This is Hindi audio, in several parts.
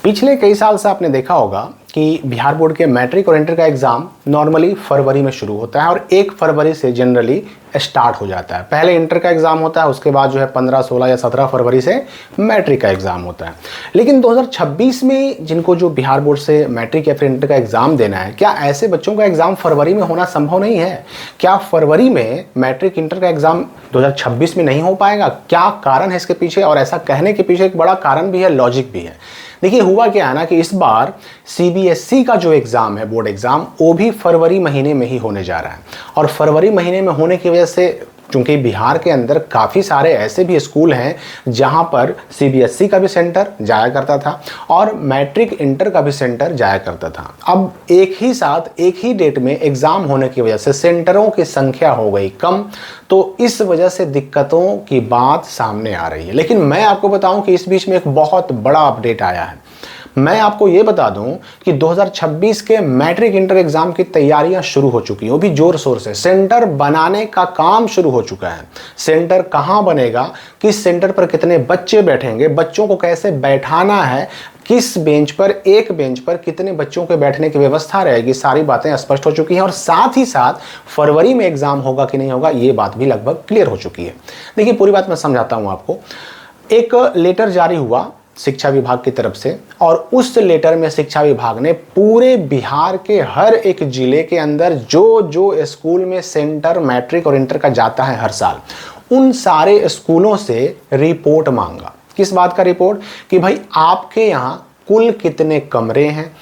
पिछले कई साल से आपने देखा होगा कि बिहार बोर्ड के मैट्रिक और इंटर का एग्ज़ाम नॉर्मली फरवरी में शुरू होता है और 1 फरवरी से जनरली स्टार्ट हो जाता है। पहले इंटर का एग्ज़ाम होता है, उसके बाद जो है 15, 16 या 17 फरवरी से मैट्रिक का एग्ज़ाम होता है। लेकिन 2026 में जिनको जो बिहार बोर्ड से मैट्रिक या फिर इंटर का एग्ज़ाम देना है, क्या ऐसे बच्चों का एग्ज़ाम फरवरी में होना संभव नहीं है? क्या फरवरी में मैट्रिक इंटर का एग्ज़ाम 2026 में नहीं हो पाएगा? क्या कारण है इसके पीछे? और ऐसा कहने के पीछे एक बड़ा कारण भी है, लॉजिक भी है। देखिए हुआ क्या है ना कि इस बार सीबीएसई का जो एग्ज़ाम है, बोर्ड एग्ज़ाम, वो भी फरवरी महीने में ही होने जा रहा है। और फरवरी महीने में होने की वजह से, चूंकि बिहार के अंदर काफ़ी सारे ऐसे भी स्कूल हैं जहां पर सीबीएसई का भी सेंटर जाया करता था और मैट्रिक इंटर का भी सेंटर जाया करता था। अब एक ही साथ एक ही डेट में एग्ज़ाम होने की वजह से सेंटरों की संख्या हो गई कम, तो इस वजह से दिक्कतों की बात सामने आ रही है। लेकिन मैं आपको बताऊं कि इस बीच में एक बहुत बड़ा अपडेट आया है। मैं आपको ये बता दूं कि 2026 के मैट्रिक इंटर एग्जाम की तैयारियां शुरू हो चुकी हैं, वो भी जोर शोर से। सेंटर बनाने का काम शुरू हो चुका है। सेंटर कहां बनेगा, किस सेंटर पर कितने बच्चे बैठेंगे, बच्चों को कैसे बैठाना है, किस बेंच पर, एक बेंच पर कितने बच्चों के बैठने की व्यवस्था रहेगी, सारी बातें स्पष्ट हो चुकी हैं। और साथ ही साथ फरवरी में एग्जाम होगा कि नहीं होगा, ये बात भी लगभग क्लियर हो चुकी है। देखिए पूरी बात मैं समझाता हूं आपको। एक लेटर जारी हुआ शिक्षा विभाग की तरफ से और उस लेटर में शिक्षा विभाग ने पूरे बिहार के हर एक जिले के अंदर जो जो स्कूल में सेंटर मैट्रिक और इंटर का जाता है हर साल, उन सारे स्कूलों से रिपोर्ट मांगा। किस बात का रिपोर्ट? कि भाई आपके यहाँ कुल कितने कमरे हैं,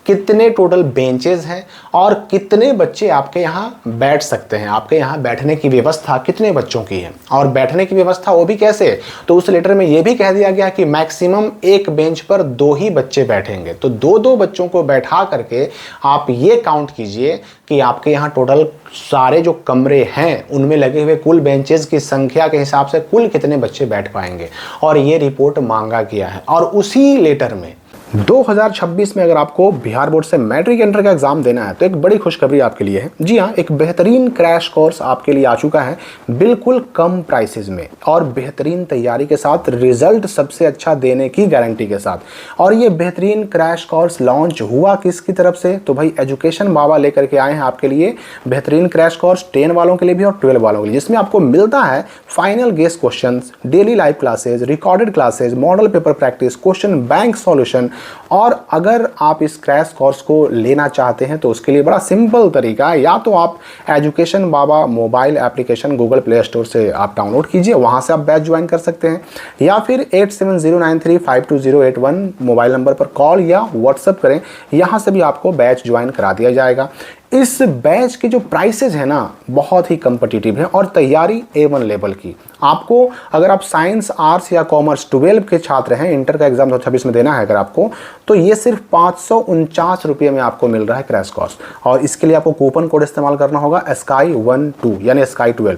कितने टोटल बेंचेस हैं और कितने बच्चे आपके यहाँ बैठ सकते हैं, आपके यहाँ बैठने की व्यवस्था कितने बच्चों की है। और बैठने की व्यवस्था वो भी कैसे? तो उस लेटर में ये भी कह दिया गया कि मैक्सिमम एक बेंच पर 2 ही बच्चे बैठेंगे। तो 2-2 बच्चों को बैठा करके आप ये काउंट कीजिए कि आपके यहाँ टोटल सारे जो कमरे हैं उनमें लगे हुए कुल बेंचेस की संख्या के हिसाब से कुल कितने बच्चे बैठ पाएंगे। और ये रिपोर्ट मांगा गया है। और उसी लेटर में 2026 में अगर आपको बिहार बोर्ड से मैट्रिक इंटर का एग्जाम देना है तो एक बड़ी खुशखबरी आपके लिए है। जी हाँ, एक बेहतरीन क्रैश कोर्स आपके लिए आ चुका है, बिल्कुल कम प्राइसेस में और बेहतरीन तैयारी के साथ, रिजल्ट सबसे अच्छा देने की गारंटी के साथ। और ये बेहतरीन क्रैश कोर्स लॉन्च हुआ किसकी तरफ से? तो भाई एजुकेशन बाबा लेकर के आए हैं आपके लिए बेहतरीन क्रैश कोर्स 10 वालों के लिए भी और 12 वालों के लिए, जिसमें आपको मिलता है final guess questions, daily live classes, recorded classes, model paper practice, question bank solution. और अगर आप इस क्रैश कोर्स को लेना चाहते हैं तो उसके लिए बड़ा सिंपल तरीका है, या तो आप education Baba mobile application Google play store से आप डाउनलोड कीजिए, वहां से आप बैच ज्वाइन कर सकते हैं, या फिर 8709352081 मोबाइल नंबर पर कॉल या व्हाट्सएप करें, यहां से भी आपको बैच ज्वाइन करा दिया जाएगा। इस बैच के जो प्राइसेज है ना, बहुत ही कम्पिटिटिव है और तैयारी A1 लेवल की। आपको अगर आप साइंस, आर्ट्स या कॉमर्स 12 के छात्र हैं, इंटर का एग्जाम 2026 में देना है अगर आपको, तो ये सिर्फ 549 रुपये में आपको मिल रहा है क्रैश कोर्स। और इसके लिए आपको कूपन कोड इस्तेमाल करना होगा SKY12 यानी SKY12।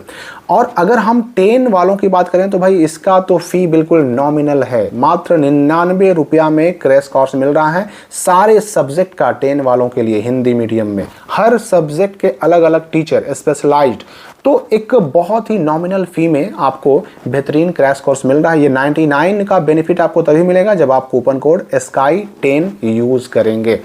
और अगर हम 10 वालों की बात करें तो भाई इसका तो फी बिल्कुल नॉमिनल है, मात्र 99 रुपया में क्रैश कोर्स मिल रहा है सारे सब्जेक्ट का 10 वालों के लिए, हिंदी मीडियम में, हर सब्जेक्ट के अलग अलग टीचर, स्पेशलाइज्ड। तो एक बहुत ही नॉमिनल फी में आपको बेहतरीन क्रैश कोर्स मिल रहा है। ये 99 का बेनिफिट आपको तभी मिलेगा जब आप कूपन कोड SKY10 यूज करेंगे।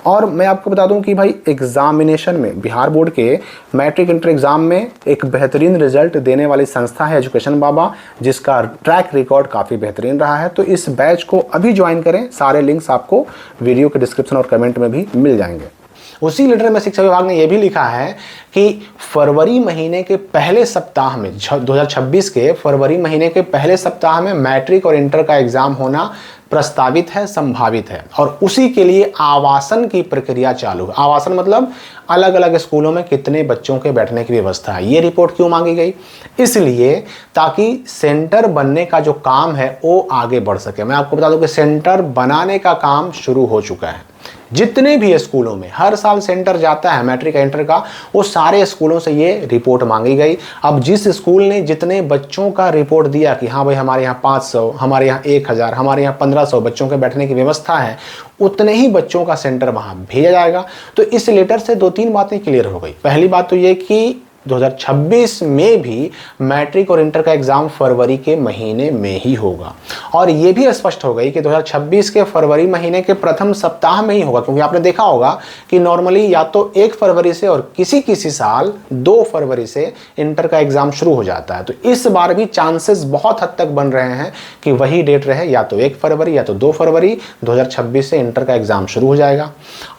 और मैं आपको बता दूं कि भाई एग्जामिनेशन में बिहार बोर्ड के मैट्रिक इंटर एग्जाम में एक बेहतरीन रिजल्ट देने वाली संस्था है एजुकेशन बाबा, जिसका ट्रैक रिकॉर्ड काफ़ी बेहतरीन रहा है। तो इस बैच को अभी ज्वाइन करें, सारे लिंक्स आपको वीडियो के डिस्क्रिप्शन और कमेंट में भी मिल जाएंगे। उसी लेटर में शिक्षा विभाग ने यह भी लिखा है कि फरवरी महीने के पहले सप्ताह में, 2026 के फरवरी महीने के पहले सप्ताह में मैट्रिक और इंटर का एग्जाम होना प्रस्तावित है, संभावित है। और उसी के लिए आवासन की प्रक्रिया चालू है। आवासन मतलब अलग अलग स्कूलों में कितने बच्चों के बैठने की व्यवस्था है। ये रिपोर्ट क्यों मांगी गई? इसलिए ताकि सेंटर बनने का जो काम है वो आगे बढ़ सके। मैं आपको बता दूं कि सेंटर बनाने का काम शुरू हो चुका है। जितने भी स्कूलों में हर साल सेंटर जाता है मैट्रिक इंटर का, वो सारे स्कूलों से ये रिपोर्ट मांगी गई। अब जिस स्कूल ने जितने बच्चों का रिपोर्ट दिया कि हाँ भाई हमारे यहाँ 500, हमारे यहाँ 1000, हमारे यहाँ 1500 बच्चों के बैठने की व्यवस्था है, उतने ही बच्चों का सेंटर वहाँ भेजा जाएगा। तो इस लेटर से 2-3 बातें क्लियर हो गई। पहली बात तो ये कि 2026 में भी मैट्रिक और इंटर का एग्जाम फरवरी के महीने में ही होगा। और ये भी स्पष्ट हो गई कि 2026 के फरवरी महीने के प्रथम सप्ताह में ही होगा, क्योंकि आपने देखा होगा कि नॉर्मली या तो 1 फरवरी से और किसी साल 2 फरवरी से इंटर का एग्जाम शुरू हो जाता है। तो इस बार भी चांसेस बहुत हद तक बन रहे हैं कि वही डेट रहे, या तो 1 फरवरी या तो 2 फरवरी 2026 से इंटर का एग्जाम शुरू हो जाएगा।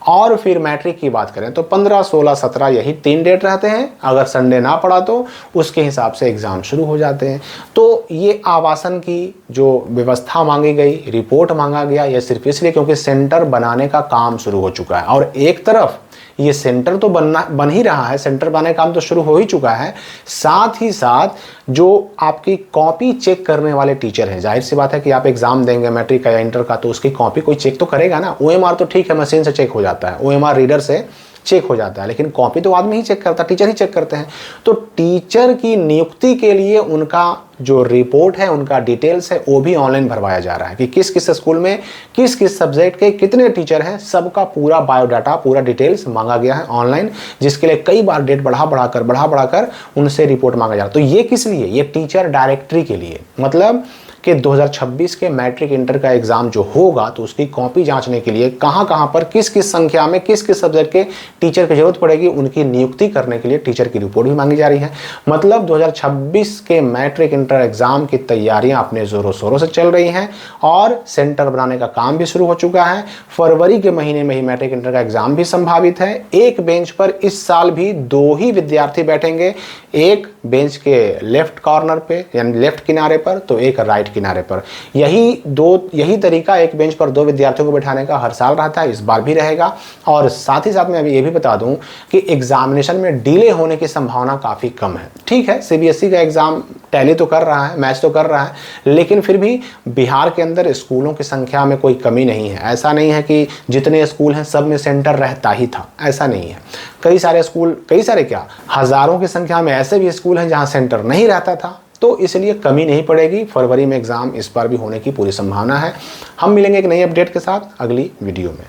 और फिर मैट्रिक की बात करें तो 15, 16, 17 यही 3 डेट रहते हैं। अगर संडे ना पड़ा तो उसके हिसाब से एग्जाम शुरू हो जाते हैं। तो ये आवासन की जो व्यवस्था मांगी गई, रिपोर्ट मांगा गया, यह सिर्फ इसलिए क्योंकि सेंटर बनाने का काम शुरू हो चुका है। और एक तरफ ये सेंटर तो बन ही रहा है, सेंटर बनाने का काम तो शुरू हो ही चुका है, साथ ही साथ जो आपकी कॉपी चेक करने वाले टीचर हैं, जाहिर सी बात है कि आप एग्जाम देंगे मैट्रिक का या इंटर का, तो उसकी कॉपी कोई चेक तो करेगा ना। ओएमआर तो ठीक है, मशीन से चेक हो जाता है, ओएमआर रीडर से चेक हो जाता है, लेकिन कॉपी तो आदमी ही चेक करता है, टीचर ही चेक करते हैं। तो टीचर की नियुक्ति के लिए उनका जो रिपोर्ट है, उनका डिटेल्स है, वो भी ऑनलाइन भरवाया जा रहा है कि किस किस स्कूल में किस किस सब्जेक्ट के कितने टीचर हैं, सबका पूरा बायोडाटा, पूरा डिटेल्स मांगा गया है ऑनलाइन, जिसके लिए कई बार डेट बढ़ा बढ़ाकर उनसे रिपोर्ट मांगा जा रहा है। तो ये किस लिए? ये टीचर डायरेक्टरी के लिए, मतलब कि 2026 के मैट्रिक इंटर का एग्जाम जो होगा तो उसकी कॉपी जांचने के लिए कहां पर किस किस संख्या में किस किस सब्जेक्ट के टीचर की जरूरत पड़ेगी, उनकी नियुक्ति करने के लिए टीचर की रिपोर्ट भी मांगी जा रही है। मतलब 2026 के मैट्रिक इंटर एग्जाम की तैयारियां अपने जोरों शोरों से चल रही हैं और सेंटर बनाने का काम भी शुरू हो चुका है। फरवरी के महीने में ही मैट्रिक इंटर का एग्जाम भी संभावित है। एक बेंच पर इस साल भी 2 ही विद्यार्थी बैठेंगे, एक बेंच के लेफ्ट कॉर्नर पे यानी लेफ्ट किनारे पर, तो एक राइट किनारे पर। यही तरीका एक बेंच पर 2 विद्यार्थियों को बैठाने का हर साल रहता है, इस बार भी रहेगा। और साथ ही साथ मैं अभी ये भी बता दूं कि एग्जामिनेशन में डिले होने की संभावना काफी कम है। ठीक है, सीबीएसई का एग्जाम टैली तो कर रहा है, मैच तो कर रहा है, लेकिन फिर भी बिहार के अंदर स्कूलों की संख्या में कोई कमी नहीं है। ऐसा नहीं है कि जितने स्कूल हैं सब में सेंटर रहता ही था, ऐसा नहीं है। कई सारे स्कूल, कई सारे क्या, हजारों की संख्या में ऐसे भी स्कूल हैं जहां सेंटर नहीं रहता था। तो इसलिए कमी नहीं पड़ेगी, फरवरी में एग्जाम इस बार भी होने की पूरी संभावना है। हम मिलेंगे एक नई अपडेट के साथ अगली वीडियो में।